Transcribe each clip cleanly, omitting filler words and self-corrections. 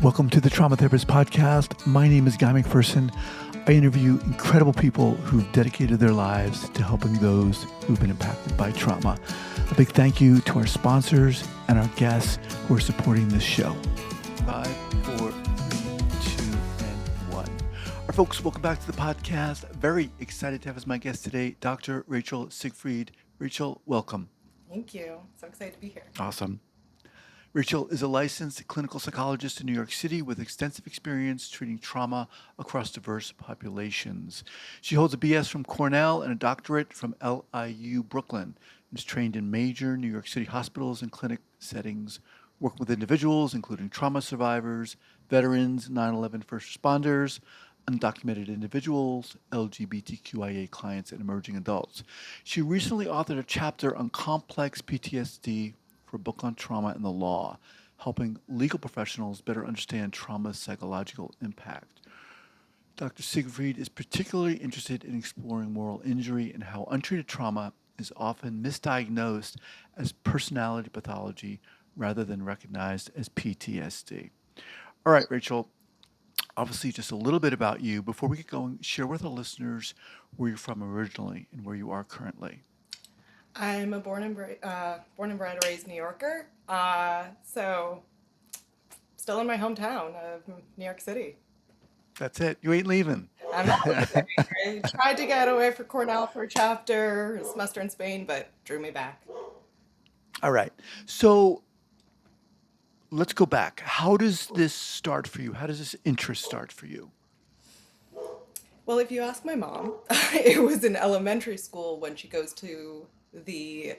Welcome to the Trauma Therapist Podcast. My name is Guy McPherson. I interview incredible people who've dedicated their lives to helping those who've been impacted by trauma. A big thank you to our sponsors and our guests who are supporting this show. 5, 4, 3, 2, and 1. All right, folks, welcome back to the podcast. Very excited to have as my guest today, Dr. Rachel Siegfried. Rachel, welcome. Thank you. So excited to be here. Awesome. Rachel is a licensed clinical psychologist in New York City with extensive experience treating trauma across diverse populations. She holds a BS from Cornell and a doctorate from LIU Brooklyn and is trained in major New York City hospitals and clinic settings, working with individuals including trauma survivors, veterans, 9/11 first responders, undocumented individuals, LGBTQIA clients, and emerging adults. She recently authored a chapter on complex PTSD for a book on trauma and the law, helping legal professionals better understand trauma's psychological impact. Dr. Siegfried is particularly interested in exploring moral injury and how untreated trauma is often misdiagnosed as personality pathology rather than recognized as PTSD. All right, Rachel, obviously just a little bit about you. Before we get going, share with our listeners where you're from originally and where you are currently. I'm a born and bred and raised New Yorker. So still in my hometown of New York City. That's it. You ain't leaving. I'm not leaving. I tried to get away for Cornell for a chapter, a semester in Spain, but drew me back. All right. So let's go back. How does this start for you? How does this interest start for you? Well, if you ask my mom, it was in elementary school when she goes to the,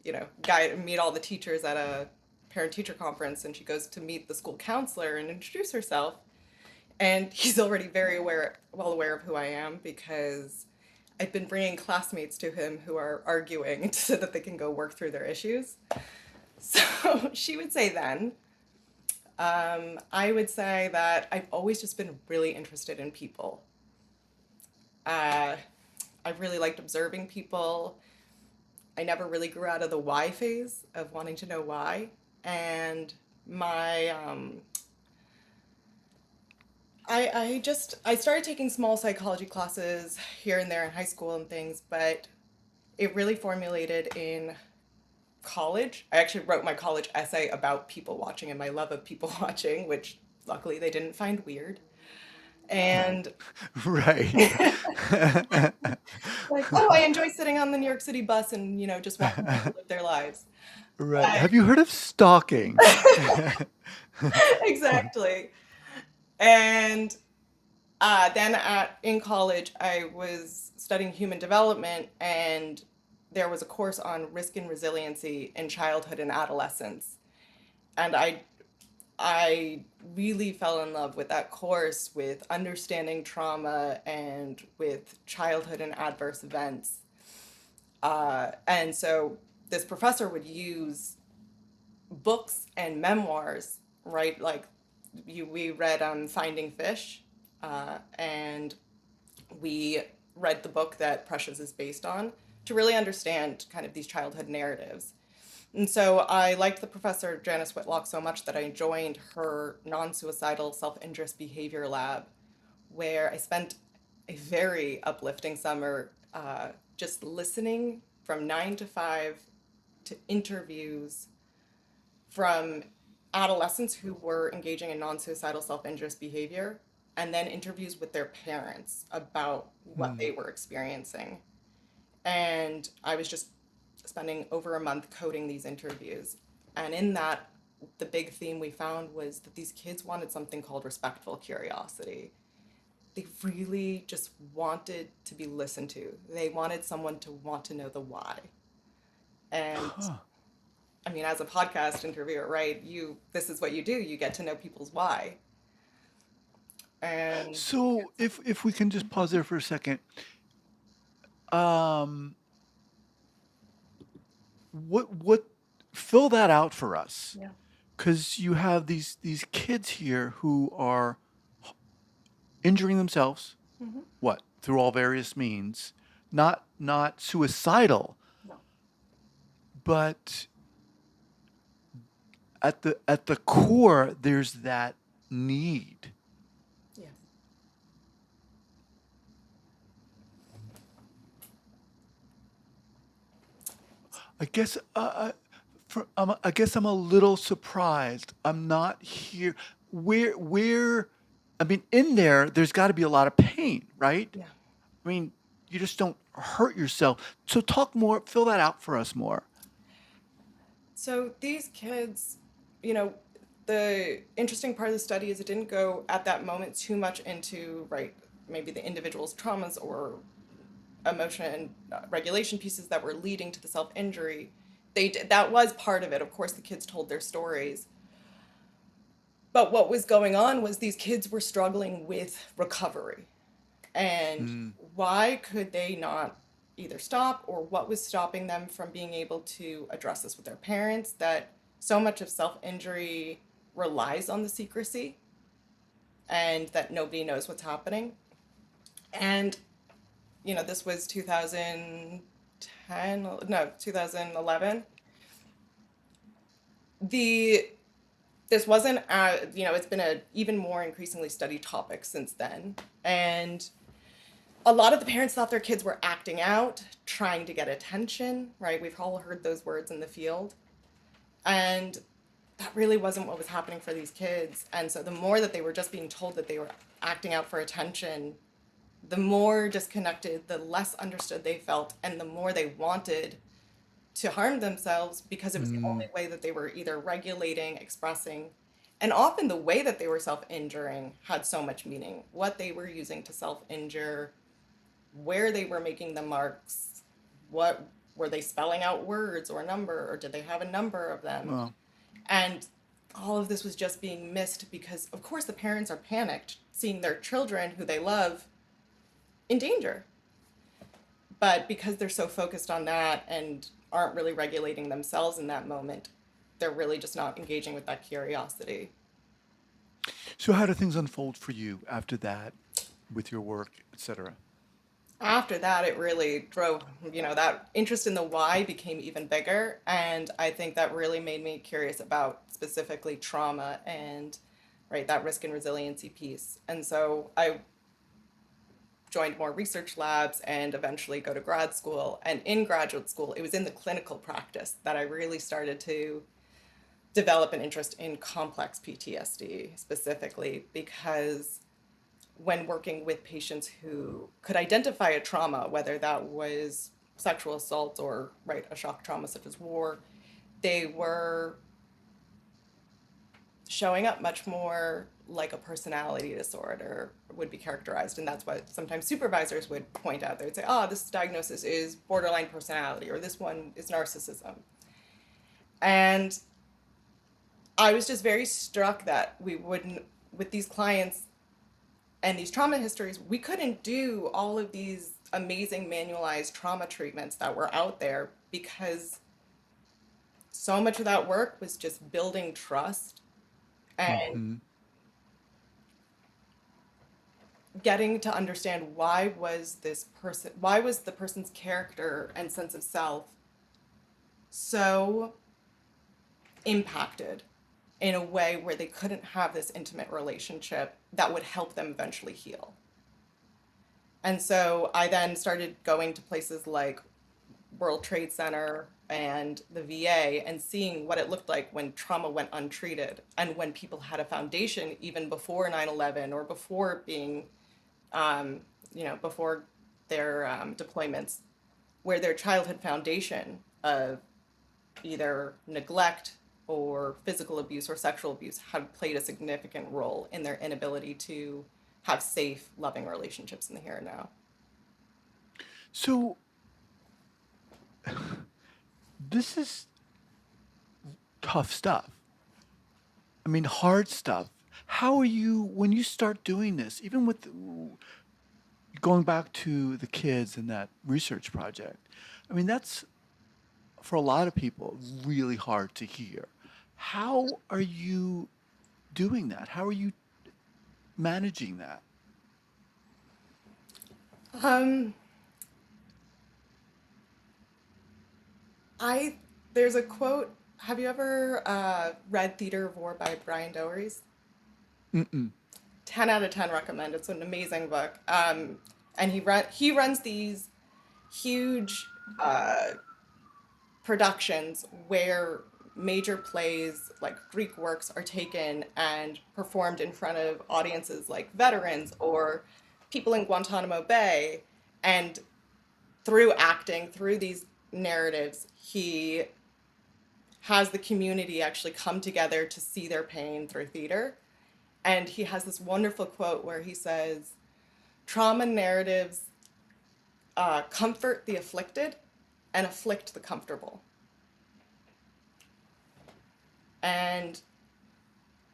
meet all the teachers at a parent-teacher conference, and she goes to meet the school counselor and introduce herself. And he's already well aware of who I am because I've been bringing classmates to him who are arguing so that they can go work through their issues. So she would say then, I would say that I've always just been really interested in people. I really liked observing people. I never really grew out of the why phase of wanting to know why. And I started taking small psychology classes here and there in high school and things, but it really formulated in college. I actually wrote my college essay about people watching and my love of people watching, which luckily they didn't find weird. And Right. like, oh, I enjoy sitting on the New York City bus and, just watching people live their lives. Right. Have you heard of stalking? Exactly. And then in college, I was studying human development, and there was a course on risk and resiliency in childhood and adolescence. And I really fell in love with that course, with understanding trauma and with childhood and adverse events. And so this professor would use books and memoirs, right? Like we read Finding Fish, and we read the book that Precious is based on to really understand kind of these childhood narratives. And so I liked the professor, Janice Whitlock, so much that I joined her non-suicidal self-interest behavior lab, where I spent a very uplifting summer just listening from 9 to 5 to interviews from adolescents who were engaging in non-suicidal self-interest behavior, and then interviews with their parents about what they were experiencing. And I was just spending over a month coding these interviews. And in that, the big theme we found was that these kids wanted something called respectful curiosity. They really just wanted to be listened to. They wanted someone to want to know the why. And I mean, as a podcast interviewer, right, this is what you do. You get to know people's why. And So if we can just pause there for a second. What fill that out for us? yeah. Because you have these kids here who are injuring themselves, through all various means, not suicidal, No. but at the core there's that need. Yes. I guess I guess I'm a little surprised. I'm not here. Where? I mean, in there, there's got to be a lot of pain, right? Yeah. I mean, you just don't hurt yourself. So talk more, fill that out for us more. So these kids, you know, the interesting part of the study is it didn't go at that moment too much into, right, maybe the individual's traumas or emotion regulation pieces that were leading to the self-injury. That was part of it. Of course, the kids told their stories. But what was going on was these kids were struggling with recovery. And Mm, why could they not either stop, or what was stopping them from being able to address this with their parents? That so much of self injury relies on the secrecy and that nobody knows what's happening. And, this was 2010, no, 2011. The This wasn't it's been a even more increasingly studied topic since then. And a lot of the parents thought their kids were acting out, trying to get attention, right? We've all heard those words in the field. And that really wasn't what was happening for these kids. And so the more that they were just being told that they were acting out for attention, the more disconnected, the less understood they felt, and the more they wanted to harm themselves because it was the only mm, way that they were either regulating, expressing, and often the way that they were self injuring had so much meaning. What they were using to self injure, where they were making the marks, what were they spelling out words or number, or did they have a number of them? well, And all of this was just being missed because, of course, the parents are panicked seeing their children who they love in danger. But because they're so focused on that and aren't really regulating themselves in that moment, they're really just not engaging with that curiosity. so how do things unfold for you after that with your work, etc.? After that, it really drove, that interest in the why became even bigger. And I think that really made me curious about specifically trauma and, right, that risk and resiliency piece. And so I joined more research labs and eventually go to grad school. And in graduate school, it was in the clinical practice that I really started to develop an interest in complex PTSD specifically, because when working with patients who could identify a trauma, whether that was sexual assault or, right, a shock trauma such as war, they were showing up much more like a personality disorder would be characterized. And that's what sometimes supervisors would point out. They would say, oh, this diagnosis is borderline personality, or this one is narcissism. And I was just very struck that we wouldn't, with these clients and these trauma histories, we couldn't do all of these amazing manualized trauma treatments that were out there because so much of that work was just building trust and Mm-hmm. getting to understand why was the person's character and sense of self so impacted in a way where they couldn't have this intimate relationship that would help them eventually heal. And so I then started going to places like World Trade Center and the VA and seeing what it looked like when trauma went untreated and when people had a foundation even before 9/11 or before being, um, before their deployments, where their childhood foundation of either neglect or physical abuse or sexual abuse had played a significant role in their inability to have safe, loving relationships in the here and now. So this is tough stuff. I mean, hard stuff. How are you when you start doing this, even with going back to the kids and that research project? I mean, that's for a lot of people really hard to hear. How are you doing that? How are you managing that? Um, I There's a quote. Have you ever read Theater of War by Brian Doherty? Mm-mm. 10 out of 10 recommend. It's an amazing book. And he runs these huge productions where major plays like Greek works are taken and performed in front of audiences like veterans or people in Guantanamo Bay. And through acting, through these narratives, he has the community actually come together to see their pain through theater. And he has this wonderful quote where he says, trauma narratives comfort the afflicted and afflict the comfortable. And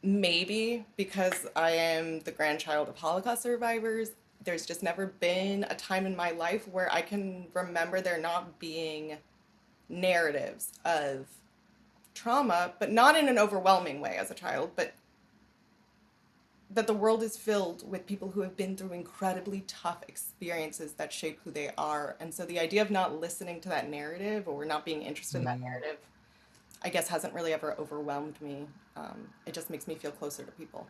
maybe because I am the grandchild of Holocaust survivors, there's just never been a time in my life where I can remember there not being narratives of trauma, but not in an overwhelming way as a child, but that the world is filled with people who have been through incredibly tough experiences that shape who they are. And so the idea of not listening to that narrative or not being interested in that Mm. narrative, I guess, hasn't really ever overwhelmed me. It just makes me feel closer to people.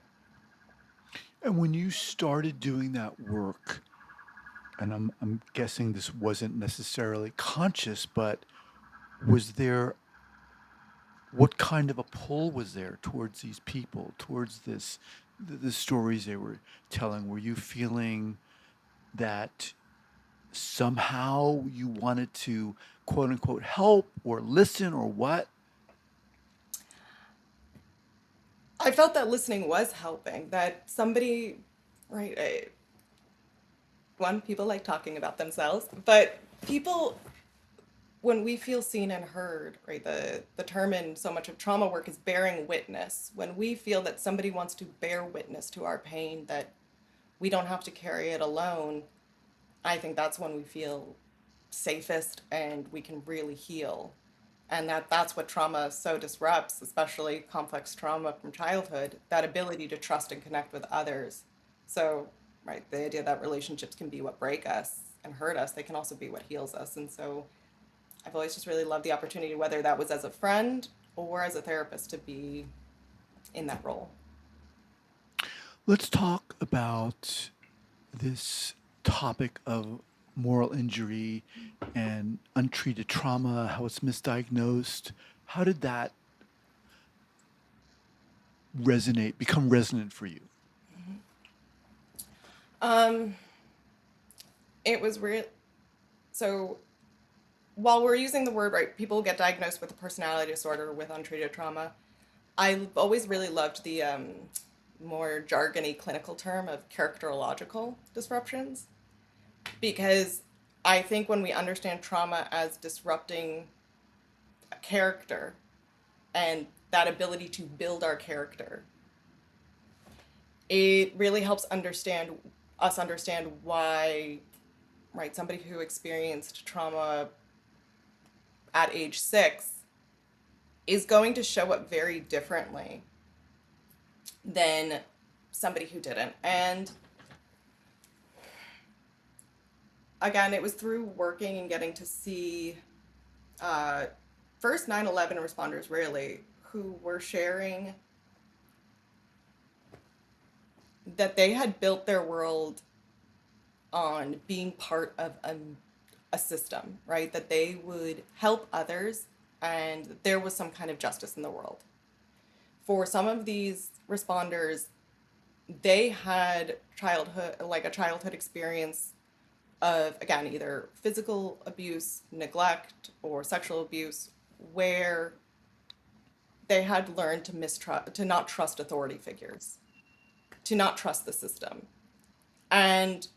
And when you started doing that work, and I'm guessing this wasn't necessarily conscious, but was there what kind of a pull was there towards these people, towards the stories they were telling? Were you feeling that somehow you wanted to quote unquote help or listen or what? I felt that listening was helping, that somebody, right, one, people like talking about themselves, but people, when we feel seen and heard, right, the term in so much of trauma work is bearing witness. When we feel that somebody wants to bear witness to our pain, that we don't have to carry it alone, I think that's when we feel safest and we can really heal. And that's what trauma so disrupts, especially complex trauma from childhood, that ability to trust and connect with others. So, right, the idea that relationships can be what break us and hurt us, they can also be what heals us. And so I've always just really loved the opportunity, whether that was as a friend or as a therapist, to be in that role. Let's talk about this topic of moral injury and untreated trauma, how it's misdiagnosed. How did that become resonant for you? Um, it was real. So while we're using the word, right, people get diagnosed with a personality disorder with untreated trauma. I've always really loved the more jargony clinical term of characterological disruptions, because I think when we understand trauma as disrupting a character and that ability to build our character, it really helps understand why, right, somebody who experienced trauma at age 6 is going to show up very differently than somebody who didn't. And again, it was through working and getting to see uh, first 9/11 responders, really, who were sharing that they had built their world on being part of a system, right? That they would help others and there was some kind of justice in the world. For some of these responders, they had a childhood experience of, again, either physical abuse, neglect, or sexual abuse, where they had learned to not trust authority figures, to not trust the system. And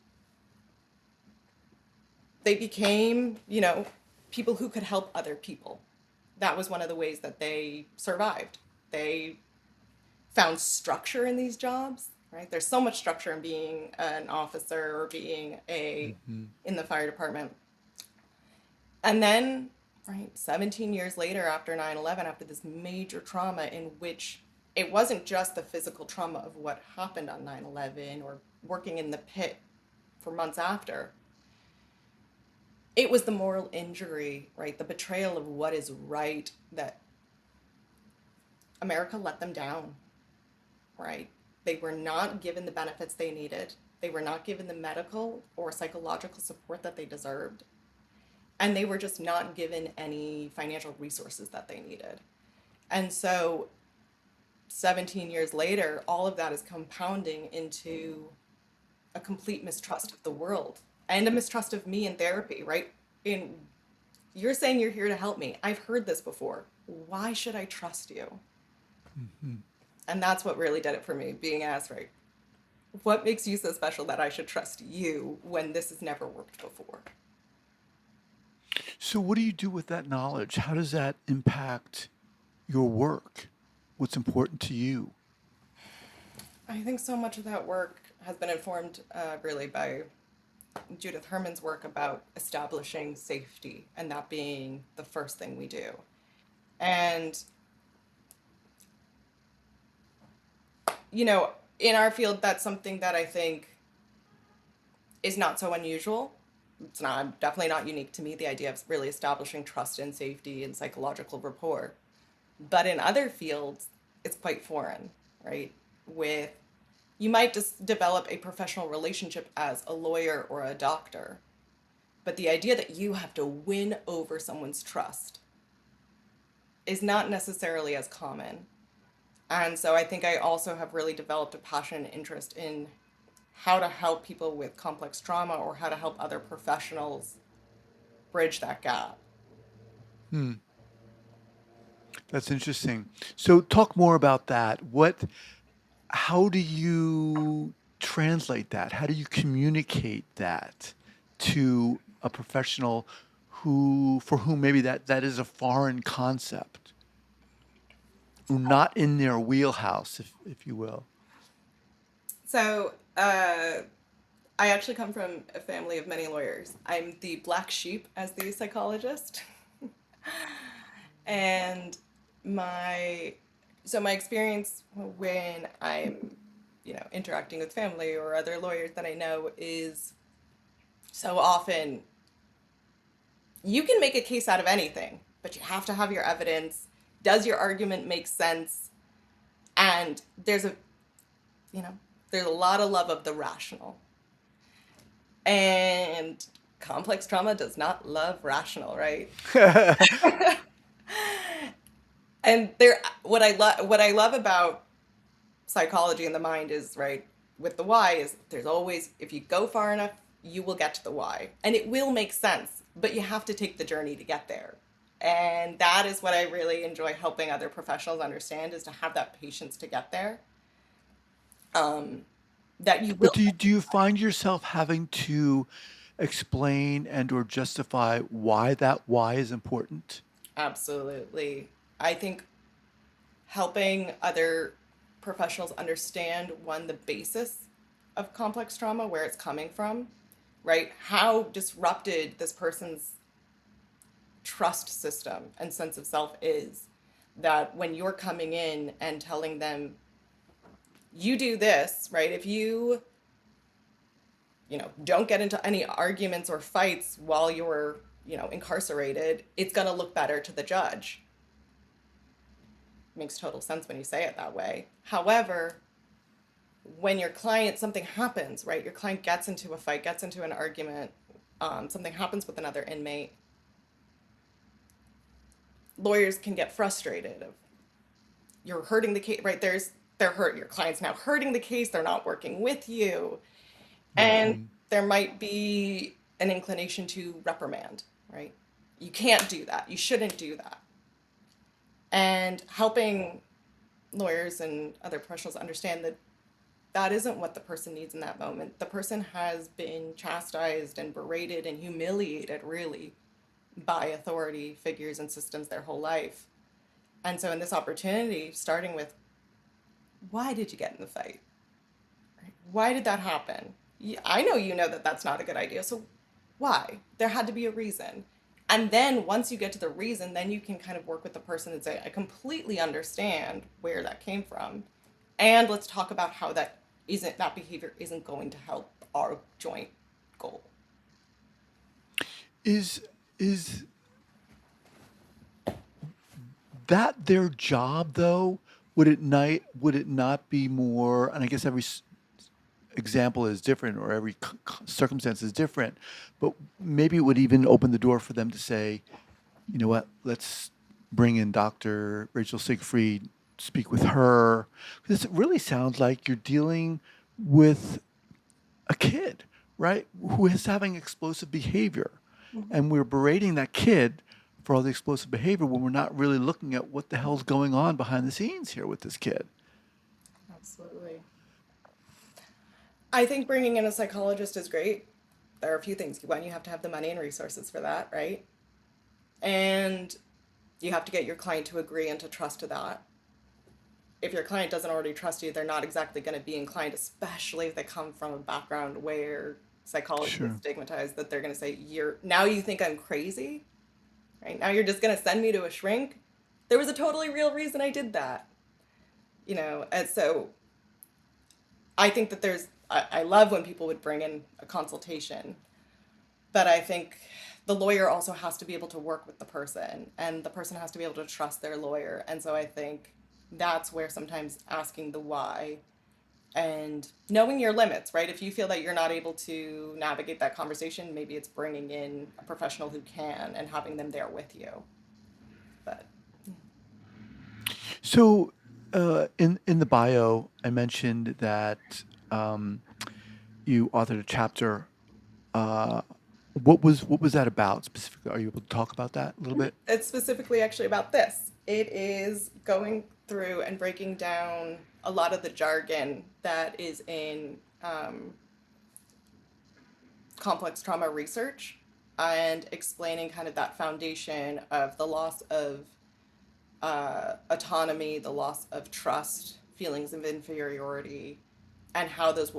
they became, people who could help other people. That was one of the ways that they survived. They found structure in these jobs, right? There's so much structure in being an officer or being a Hmm. in the fire department. And then, right, 17 years later after 9/11, after this major trauma in which it wasn't just the physical trauma of what happened on 9/11 or working in the pit for months after, it was the moral injury, right? The betrayal of what is right, that America let them down, right? They were not given the benefits they needed. They were not given the medical or psychological support that they deserved. And they were just not given any financial resources that they needed. And so 17 years later, all of that is compounding into a complete mistrust of the world and a mistrust of me in therapy, right? In You're saying you're here to help me. I've heard this before. Why should I trust you? Mhm. And that's what really did it for me, being asked, right? What makes you so special that I should trust you when this has never worked before? So, what do you do with that knowledge? How does that impact your work? What's important to you? I think so much of that work has been informed really by Judith Herman's work about establishing safety and that being the first thing we do. And, you know, in our field, that's something that I think is not so unusual. It's not definitely not unique to me, the idea of really establishing trust and safety and psychological rapport. But in other fields, it's quite foreign, right? With You might just develop a professional relationship as a lawyer or a doctor, but the idea that you have to win over someone's trust is not necessarily as common. And so I think I also have really developed a passion and interest in how to help people with complex trauma or how to help other professionals bridge that gap. Hmm, that's interesting. So, talk more about that. How do you translate that? How do you communicate that to a professional for whom maybe that is a foreign concept, or not in their wheelhouse, if you will? So, I actually come from a family of many lawyers. I'm the black sheep as the psychologist. And my my experience when I'm, interacting with family or other lawyers that I know is so often you can make a case out of anything, but you have to have your evidence. Does your argument make sense? And you know, there's a lot of love of the rational. And complex trauma does not love rational, right? And what I love about psychology and the mind is, right, with the why is there's always, if you go far enough, you will get to the why. And it will make sense, but you have to take the journey to get there. And that is what I really enjoy helping other professionals understand, is to have that patience to get there. Um, that you But will do you find yourself having to explain and or justify why is important? absolutely. I think helping other professionals understand, one, the basis of complex trauma, where it's coming from, right? How disrupted this person's trust system and sense of self is, that when you're coming in and telling them, you do this, right? If you, don't get into any arguments or fights while you're, incarcerated, it's going to look better to the judge. Makes total sense when you say it that way. However, when your client, something happens, right? Your client gets into a fight, gets into an argument, something happens with another inmate, lawyers can get frustrated. You're hurting the case, right? They're hurt. Your client's now hurting the case. They're not working with you, and Mhm. there might be an inclination to reprimand, right? You can't do that. You shouldn't do that. And helping lawyers and other professionals understand that that isn't what the person needs in that moment. The person has been chastised and berated and humiliated, really, by authority figures and systems their whole life. And so, in this opportunity, starting with, why did you get in the fight? Right? Why did that happen? I know you know that that's not a good idea. So, why? There had to be a reason. And then once you get to the reason, then you can kind of work with the person and say, I completely understand where that came from. And let's talk about how that behavior isn't going to help our joint goal. Is is that their job though? would it not be more, and I guess every example is different or every circumstance is different, but maybe it would even open the door for them to say, you know what, let's bring in Dr. Rachel Siegfried, speak with her. Because it really sounds like you're dealing with a kid, right, who is having explosive behavior. Mhm. And we're berating that kid for all the explosive behavior when we're not really looking at what the hell's going on behind the scenes here with this kid. Absolutely. I think bringing in a psychologist is great. There are a few things. One, you have to have the money and resources for that, right? And you have to get your client to agree and to trust to that. If your client doesn't already trust you, they're not exactly going to be inclined, especially if they come from a background where psychology is Sure. stigmatized, that they're going to say, "You're now you think I'm crazy, right? Now you're just going to send me to a shrink." There was a totally real reason I did that, and so I think that I love when people would bring in a consultation, but I think the lawyer also has to be able to work with the person and the person has to be able to trust their lawyer. And so I think that's where sometimes asking the why and knowing your limits, right? If you feel that you're not able to navigate that conversation, maybe it's bringing in a professional who can and having them there with you. But So, in the bio, I mentioned that um, you authored a chapter. Uh, what was that about specifically? Are you able to talk about that a little bit? it's specifically actually about this. It is going through and breaking down a lot of the jargon that is in complex trauma research and explaining kind of that foundation of the loss of autonomy, the loss of trust, feelings of inferiority, and how those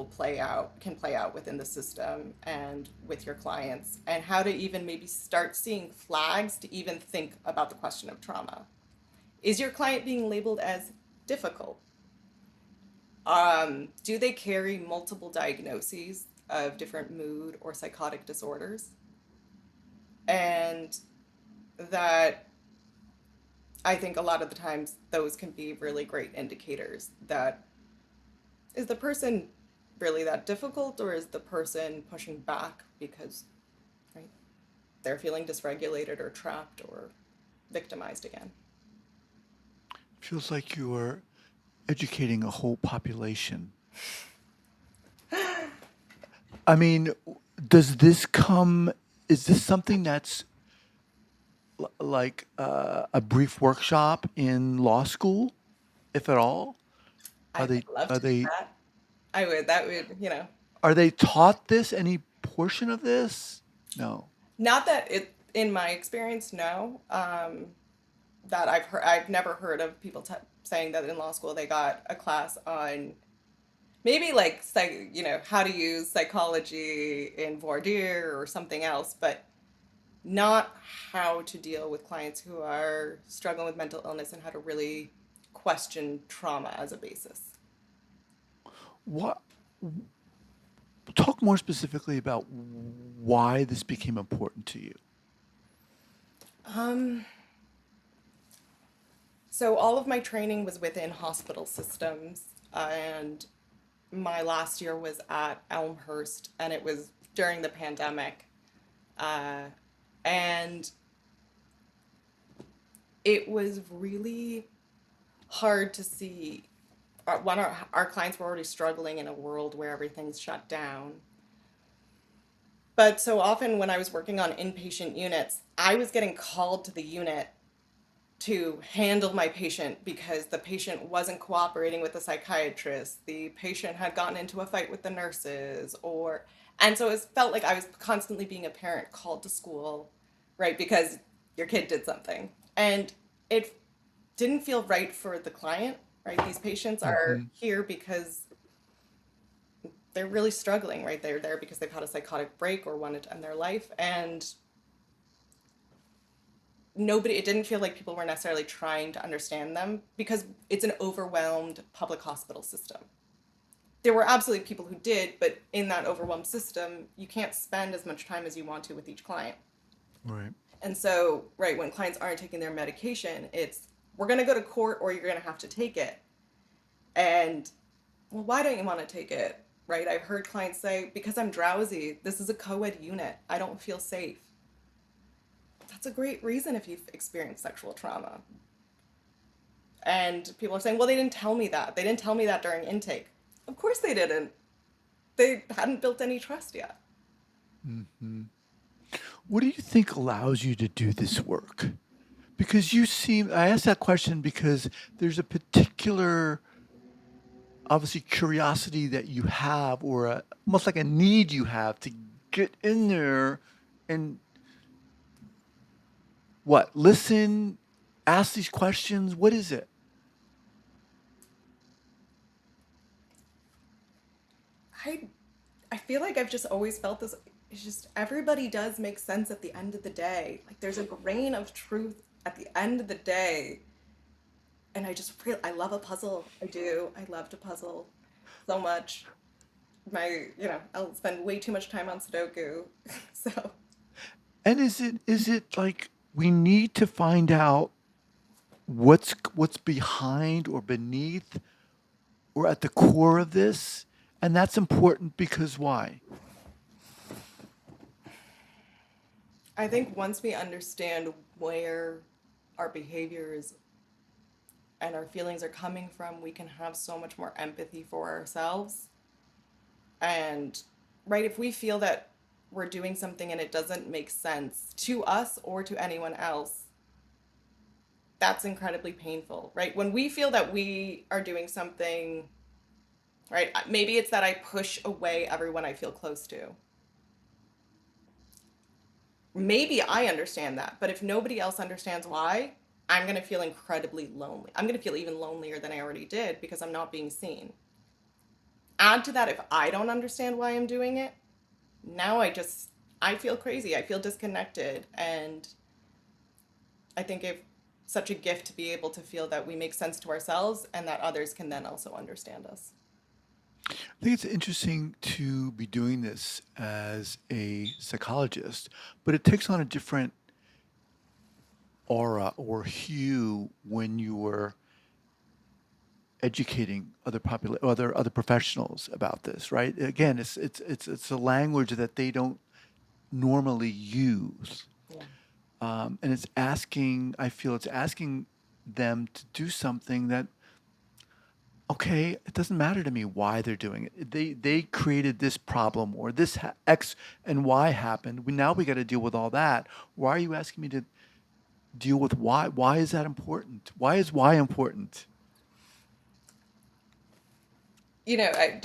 can play out within the system and with your clients, and how to even maybe start seeing flags to even think about the question of trauma. Is your client being labeled as difficult? Do they carry multiple diagnoses of different mood or psychotic disorders? And that I think a lot of the times those can be really great indicators that is the person really that difficult or is the person pushing back because right, they're feeling dysregulated or trapped or victimized again. Feels like you're educating a whole population. I mean, does this come? Is this something that's like a brief workshop in law school, if at all? I Are would they love are to do they that. I would, that would, are they taught this? Any portion of this? No. not that it, in my experience, no. That I've never heard of people saying that in law school they got a class on maybe like how to use psychology in voir dire or something else, but not how to deal with clients who are struggling with mental illness and how to really question trauma as a basis. What? Talk more specifically about why this became important to you. Um, so all of my training was within hospital systems, and my last year was at Elmhurst, and it was during the pandemic. Uh, and it was really hard to see. Our clients were already struggling in a world where everything's shut down. But so often when I was working on inpatient units, I was getting called to the unit to handle my patient because the patient wasn't cooperating with the psychiatrist. The patient had gotten into a fight with the nurses, and so it felt like I was constantly being a parent called to school, right? Because your kid did something. And it didn't feel right for the client, right? These patients are Hmm. here because they're really struggling, right? They're there because they've had a psychotic break or wanted to end their life. And it didn't feel like people were necessarily trying to understand them because it's an overwhelmed public hospital system. There were absolutely people who did, but in that overwhelmed system, you can't spend as much time as you want to with each client. Right. And so, right, when clients aren't taking their medication, it's we're going to go to court or you're going to have to take it. And, well, why don't you want to take it? Right? I've heard clients say, because I'm drowsy, this is a co-ed unit. I don't feel safe. That's a great reason if you've experienced sexual trauma. And people are saying, well, they didn't tell me that. They didn't tell me that during intake. Of course they didn't. They hadn't built any trust yet. What do you think allows you to do this work? Because you seem, I asked that question because there's a particular, obviously, curiosity that you have, or almost like a need you have to get in there and what? Listen, ask these questions. What is it? I I feel like I've just always felt this. It's just everybody does make sense at the end of the day. Like there's a grain of truth at the end of the day. And I just feel I love a puzzle. I do. I love to puzzle so much. I'll spend way too much time on Sudoku. So And is it like we need to find out what's behind or beneath or at the core of this? And that's important because why? I think once we understand where our behaviors and our feelings are coming from, we can have so much more empathy for ourselves. And right, if we feel that we're doing something and it doesn't make sense to us or to anyone else, that's incredibly painful, right? When we feel that we are doing something, right, maybe it's that I push away everyone I feel close to. Maybe I understand that, but if nobody else understands why, I'm going to feel incredibly lonely. I'm going to feel even lonelier than I already did because I'm not being seen. Add to that, if I don't understand why I'm doing it, now I feel crazy. I feel disconnected. And I think it's such a gift to be able to feel that we make sense to ourselves and that others can then also understand us. I think it's interesting to be doing this as a psychologist, but it takes on a different aura or hue when you are educating other professionals about this, right? Again, it's a language that they don't normally use, Yeah. and it's asking. I feel it's asking them to do something that, okay, it doesn't matter to me why they're doing it. They created this problem or this X and Y happened. Now we got to deal with all that. Why are you asking me to deal with why? Why is that important? Why is why important? I've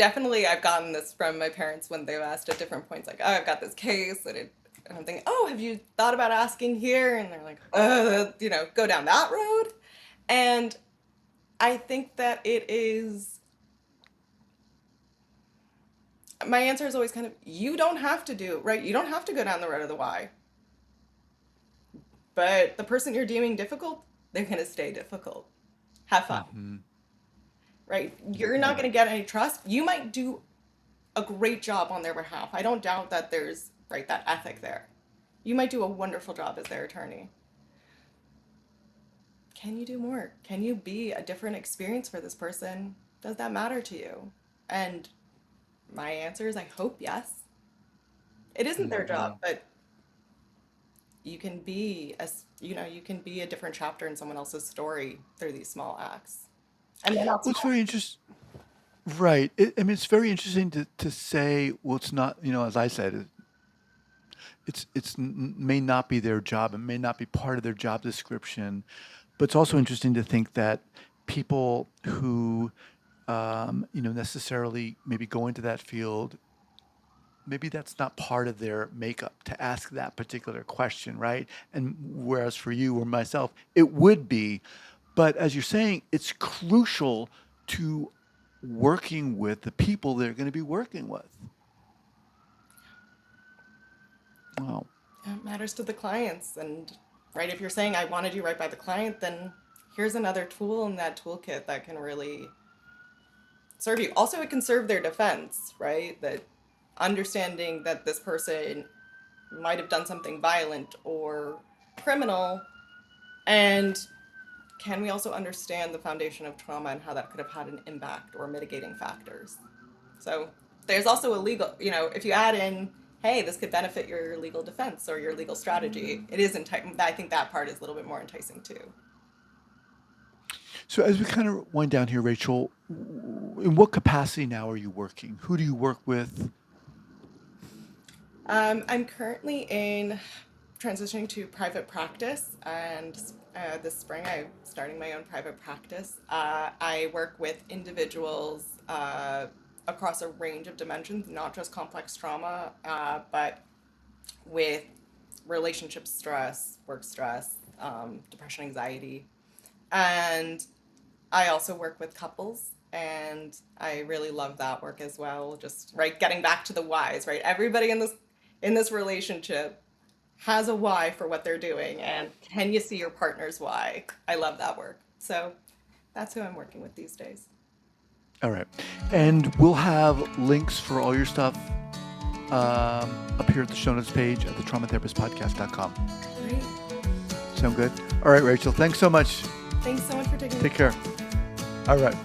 gotten this from my parents when they've asked at different points, like, oh, I've got this case, and I'm thinking, oh, have you thought about asking here? And they're like, go down that road. And I think that my answer is always kind of, you don't have to do, right? You don't have to go down the road of the why. But the person you're deeming difficult, they're going to stay difficult. Have fun, Hmm. right? You're not going to get any trust. You might do a great job on their behalf. I don't doubt that there's, right, that ethic there. You might do a wonderful job as their attorney. Can you do more? Can you be a different experience for this person? Does that matter to you? And my answer is I hope yes. It isn't their job, Hmm. but you can be a different chapter in someone else's story through these small acts. And they're not Well, it's small. very interesting. Right. I mean, it's very interesting to say, well, it's not, as I said, may not be their job. It may not be part of their job description. But it's also interesting to think that people who, necessarily maybe go into that field, maybe that's not part of their makeup to ask that particular question, right? And whereas for you or myself, it would be. But as you're saying, it's crucial to working with the people they're going to be working with. Wow. It matters to the clients. And right, if you're saying I want to do right by the client, then here's another tool in that toolkit that can really serve you. Also, it can serve their defense, right? That understanding that this person might have done something violent or criminal, and can we also understand the foundation of trauma and how that could have had an impact or mitigating factors? So there's also a legal, if you add in, hey, this could benefit your legal defense or your legal strategy, it is I think that part is a little bit more enticing too. So as we kind of wind down here, Rachel, in what capacity now are you working? Who do you work with? I'm currently in transitioning to private practice, and this spring I'm starting my own private practice. I work with individuals across a range of dimensions, not just complex trauma, but with relationship stress, work stress, depression, anxiety. And I also work with couples, and I really love that work as well. Just right, getting back to the whys, right? Everybody in this relationship has a why for what they're doing, and can you see your partner's why? I love that work. So that's who I'm working with these days. All right. And we'll have links for all your stuff up here at the show notes page at thetraumatherapistpodcast.com. Great. Sound good? All right, Rachel. Thanks so much. Thanks so much for taking the Take care. All right.